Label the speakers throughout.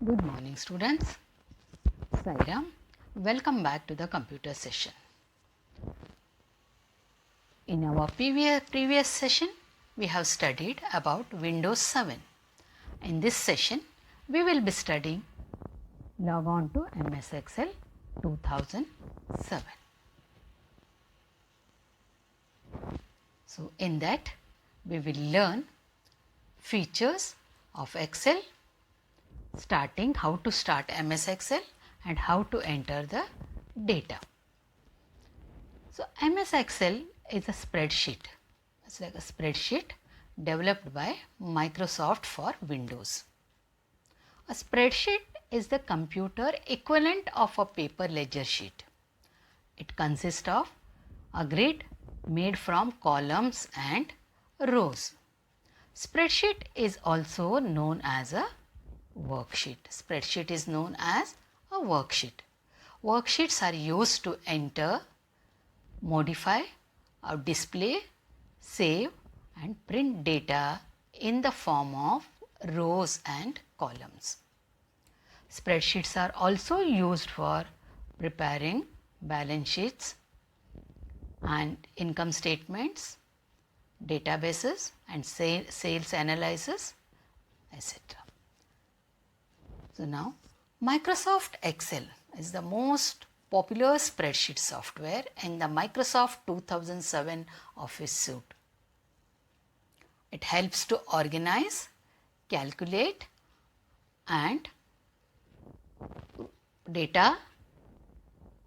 Speaker 1: Good morning students. Sairam. Welcome back to the computer session. In our previous session, we have studied about Windows 7. In this session, we will be studying log on to MS Excel 2007. So, in that we will learn features of Excel, starting how to start MS Excel and how to enter the data. So, MS Excel is a spreadsheet. It's like a spreadsheet developed by Microsoft for Windows. A spreadsheet is the computer equivalent of a paper ledger sheet. It consists of a grid made from columns and rows. Spreadsheet is also known as a worksheet. Spreadsheet is known as a worksheet. Worksheets are used to enter, modify or display, save and print data in the form of rows and columns. Spreadsheets are also used for preparing balance sheets and income statements, databases and sales analysis, etc. So, now Microsoft Excel is the most popular spreadsheet software in the Microsoft 2007 Office suite. It helps to organize, calculate and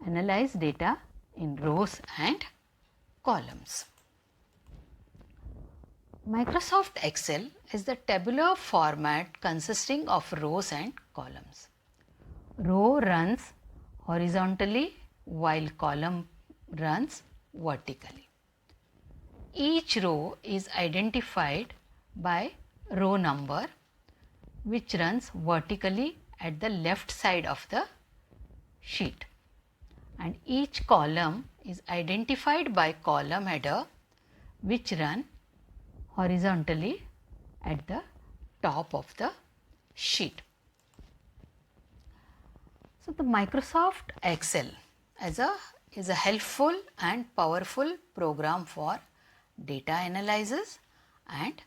Speaker 1: analyze data in rows and columns. Microsoft Excel is the tabular format consisting of rows and columns. Row runs horizontally while column runs vertically. Each row is identified by row number which runs vertically at the left side of the sheet, and each column is identified by column header which run horizontally at the top of the sheet. So, the Microsoft Excel is a helpful and powerful program for data analysis and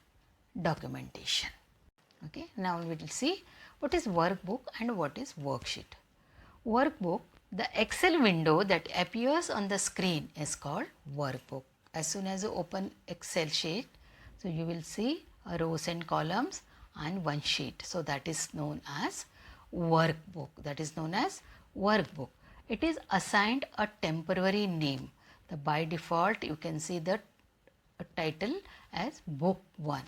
Speaker 1: documentation. Okay. Now, we will see what is workbook and what is worksheet. Workbook, the Excel window that appears on the screen is called workbook. As soon as you open Excel sheet, so you will see rows and columns and one sheet. So, that is known as workbook. That is known as workbook. It is assigned a temporary name. By default, you can see the title as book 1.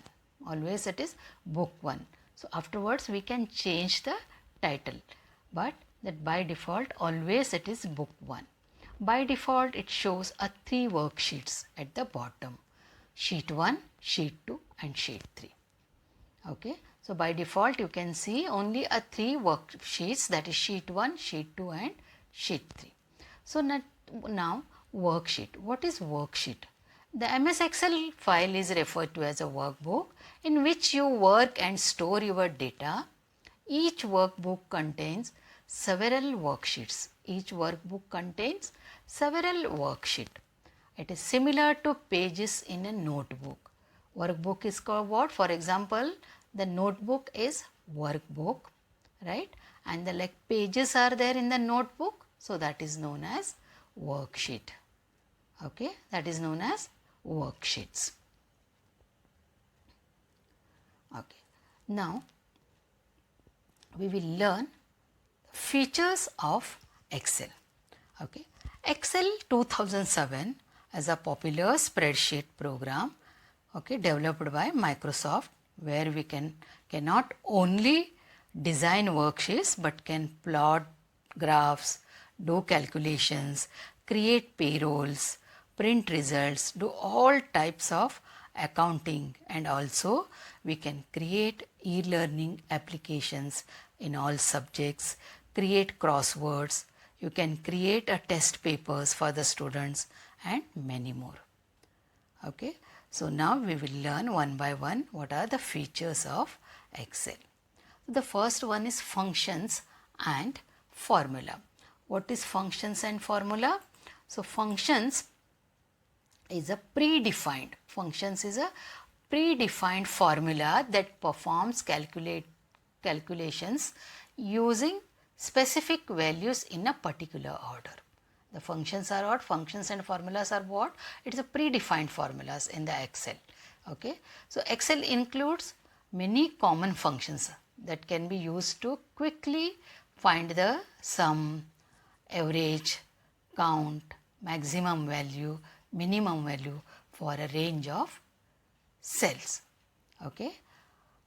Speaker 1: Always it is book 1. So, afterwards we can change the title, but that by default always it is book 1. By default it shows a 3 worksheets at the bottom: sheet 1, sheet 2 and sheet 3. Okay. So, by default you can see only a 3 worksheets, that is sheet 1, sheet 2 and sheet 3. So, now worksheet. What is worksheet? The MS Excel file is referred to as a workbook in which you work and store your data. Each workbook contains several worksheets. Each workbook contains several worksheets. It is similar to pages in a notebook. Workbook is called what? For example, the notebook is workbook, right? And the pages are there in the notebook. So, that is known as worksheet. Okay, that is known as worksheets. Okay. Now, we will learn features of Excel. Okay. Excel 2007 is a popular spreadsheet program, okay, developed by Microsoft, where we can not only design worksheets but can plot graphs, do calculations, create payrolls, print results, do all types of accounting, and also we can create e-learning applications in all subjects, create crosswords, you can create a test papers for the students and many more. Okay. So, now we will learn one by one what are the features of Excel. The first one is functions and formula. What is functions and formula? So functions is a predefined formula that performs calculations using specific values in a particular order. The functions are what? Functions and formulas are what? It is a predefined formulas in the Excel. Okay. So Excel includes many common functions that can be used to quickly find the sum, average, count, maximum value, minimum value for a range of cells. Okay.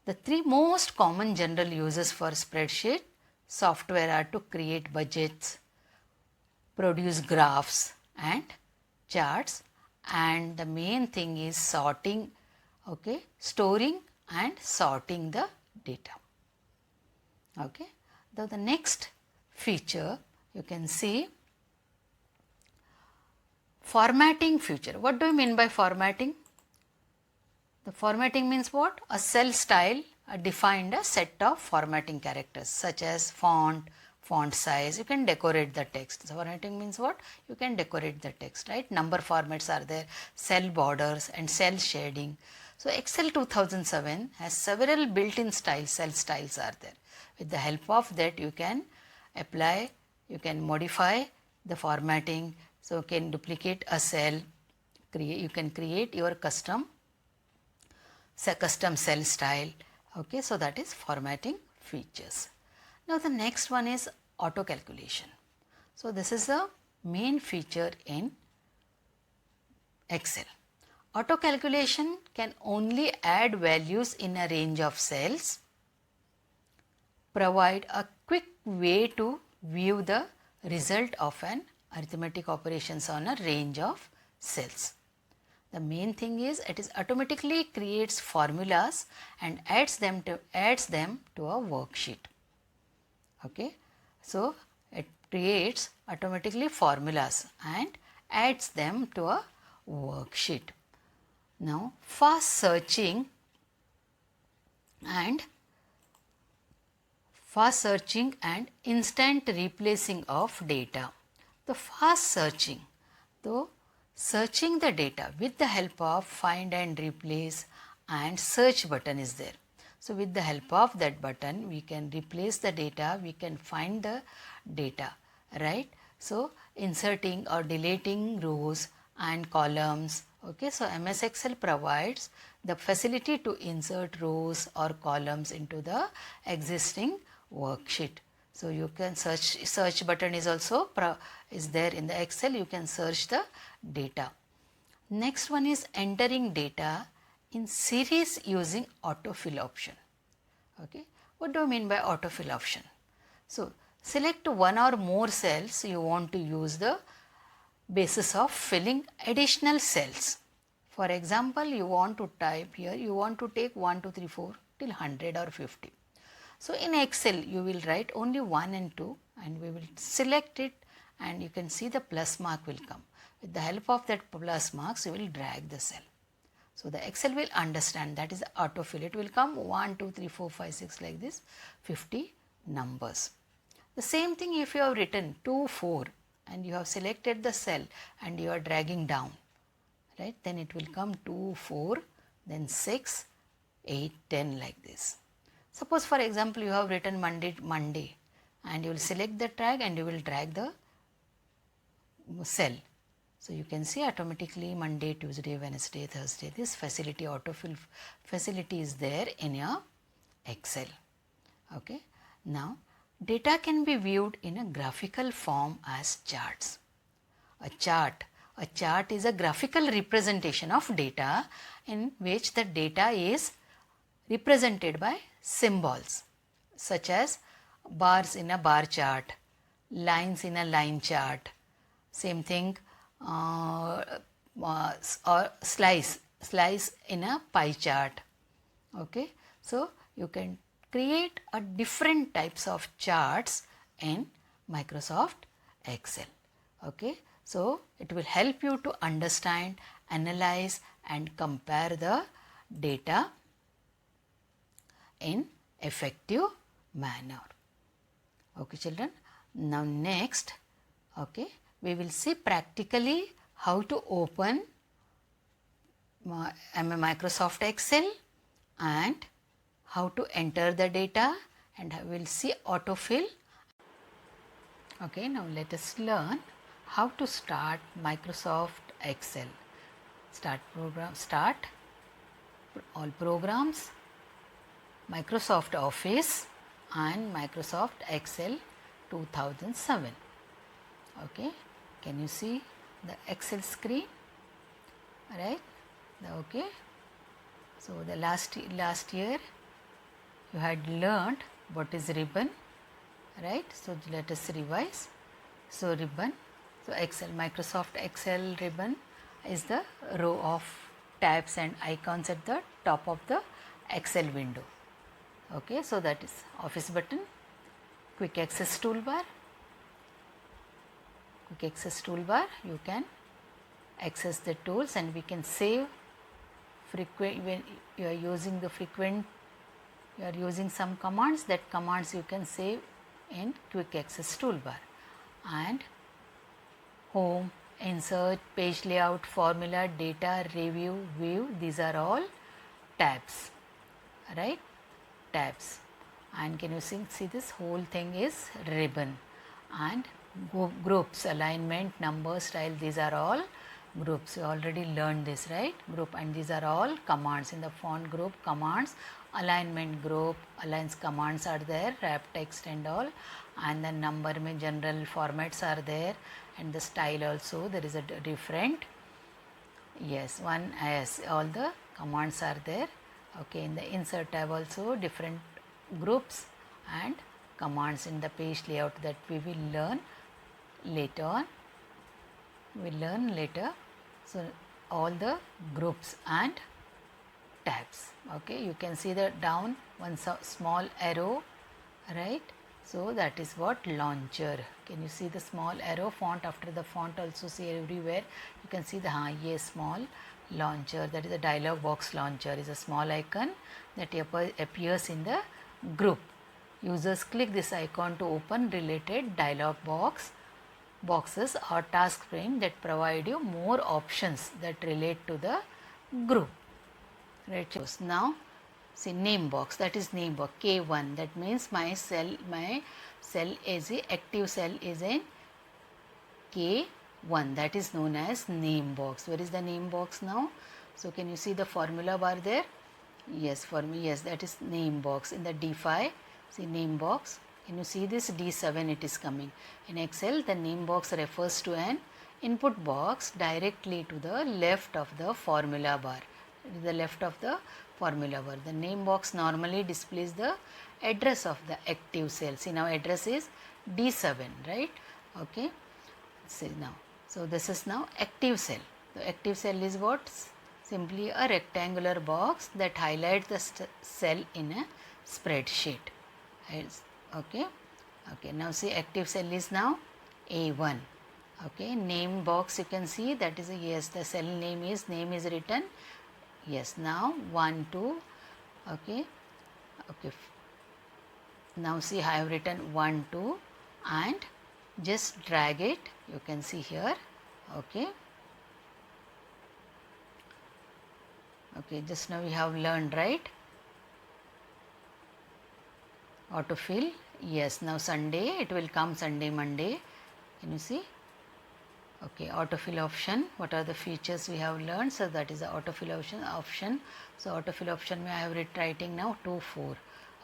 Speaker 1: The three most common general uses for spreadsheet software are to create budgets, produce graphs and charts, and the main thing is sorting, okay, storing and sorting the data. Okay. Now the next feature you can see formatting feature. What do you mean by formatting? The formatting means what? A cell style defined a set of formatting characters such as font, font size. You can decorate the text. So formatting means what? You can decorate the text, right? Number formats are there, cell borders and cell shading. So Excel 2007 has several built-in styles, cell styles are there. With the help of that you can apply, you can modify the formatting. So you can duplicate a cell, you can create your custom cell style. Okay, so that is formatting features. Now the next one is auto calculation. So this is the main feature in Excel. Auto calculation can only add values in a range of cells, provide a quick way to view the result of an arithmetic operations on a range of cells. The main thing is it is automatically creates formulas and adds them to a worksheet. Okay. So it creates automatically formulas and adds them to a worksheet. Now fast searching and instant replacing of data. The fast searching, though searching the data with the help of find and replace and search button is there. So with the help of that button we can replace the data, we can find the data, right? So inserting or deleting rows and columns. Okay, so MS Excel provides the facility to insert rows or columns into the existing worksheet. So you can search button is also is there in the Excel, you can search the data. Next one is entering data in series using autofill option. Okay, what do I mean by autofill option? So select one or more cells you want to use the basis of filling additional cells. For example, you want to type here, you want to take 1, 2, 3, 4 till 100 or 50. So in Excel you will write only 1 and 2 and we will select it and you can see the plus mark will come. With the help of that plus marks you will drag the cell. So the Excel will understand that is autofill. It will come 1, 2, 3, 4, 5, 6 like this 50 numbers. The same thing if you have written 2, 4 and you have selected the cell and you are dragging down, right, then it will come 2, 4, then 6, 8, 10 like this. Suppose for example you have written Monday and you will select the tag and you will drag the cell. So you can see automatically Monday, Tuesday, Wednesday, Thursday, this facility autofill facility is there in your Excel. Okay. Now data can be viewed in a graphical form as charts. A chart is a graphical representation of data in which the data is represented by symbols such as bars in a bar chart, lines in a line chart, same thing or slice in a pie chart. Okay, so you can create a different types of charts in Microsoft Excel. Okay, so it will help you to understand, analyze and compare the data in effective manner. Okay children, now next, okay, we will see practically how to open Microsoft Excel and how to enter the data, and we will see autofill. Okay, now let us learn how to start Microsoft Excel. Start program, start all programs, Microsoft Office and Microsoft Excel 2007. Okay, can you see the Excel screen? Right? Okay. So the last year you had learned what is ribbon, right? So let us revise. So ribbon, so Excel, Microsoft Excel ribbon is the row of tabs and icons at the top of the Excel window. Okay, so that is Office button, quick access toolbar. Quick access toolbar, you can access the tools and we can save frequent, when you are using the frequent, you are using some commands, that commands you can save in quick access toolbar. And home, insert, page layout, formula, data, review, view, these are all tabs, right? Tabs. And can you see this whole thing is ribbon. And groups, alignment, number, style, these are all groups. You already learned this, right? Group, and these are all commands. In the font group, commands, alignment group, aligns commands are there, wrap text and all, and the number mein general formats are there, and the style also there is a different. Yes, all the commands are there. Okay, in the insert tab also different groups and commands in the page layout that we will learn later on. We will learn later. So all the groups and tabs. Okay, you can see the down one small arrow, right? So that is what launcher. Can you see the small arrow font? After the font also see everywhere. You can see the yes, small launcher, that is a dialog box launcher, is a small icon that appears in the group. Users click this icon to open related dialog boxes or task frame that provide you more options that relate to the group. Right. So now see name box, that is name box K1, that means my cell is a active cell is in K1, that is known as name box. Where is the name box now? So can you see the formula bar there? Yes, for me, yes, that is name box. In the D5, see name box. Can you see this D7 it is coming. In Excel, the name box refers to an input box directly to the left of the formula bar. The left of the formula bar. The name box normally displays the address of the active cell. See now address is D7, right? Okay. See now. So this is now active cell. The active cell is what? Simply a rectangular box that highlights the cell in a spreadsheet. Okay. Okay. Now see active cell is now A1. Okay. Name box you can see that is a yes, the cell name is written. Yes, now 1, 2, okay, okay. Now see I have written 1, 2 and just drag it, you can see here, okay. Okay, just now we have learned, right? Autofill, yes, now Sunday, it will come Sunday, Monday, can you see? Okay, autofill option, what are the features we have learned? So that is the autofill option. So autofill option I have writing now 2, 4.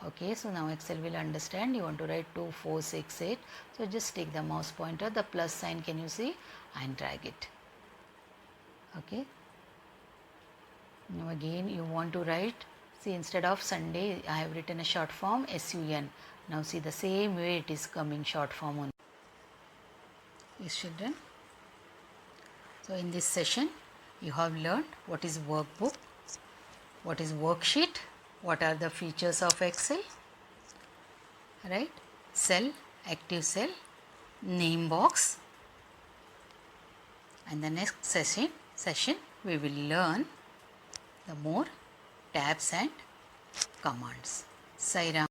Speaker 1: Okay, so now Excel will understand you want to write 2, 4, 6, 8. So just take the mouse pointer, the plus sign can you see, and drag it. Okay. Now again you want to write, see instead of Sunday I have written a short form SUN. Now see the same way it is coming short form only. Yes children. So in this session you have learned what is workbook, what is worksheet, what are the features of Excel, right? Cell, active cell, name box, and the next session we will learn the more tabs and commands. Sai Ram.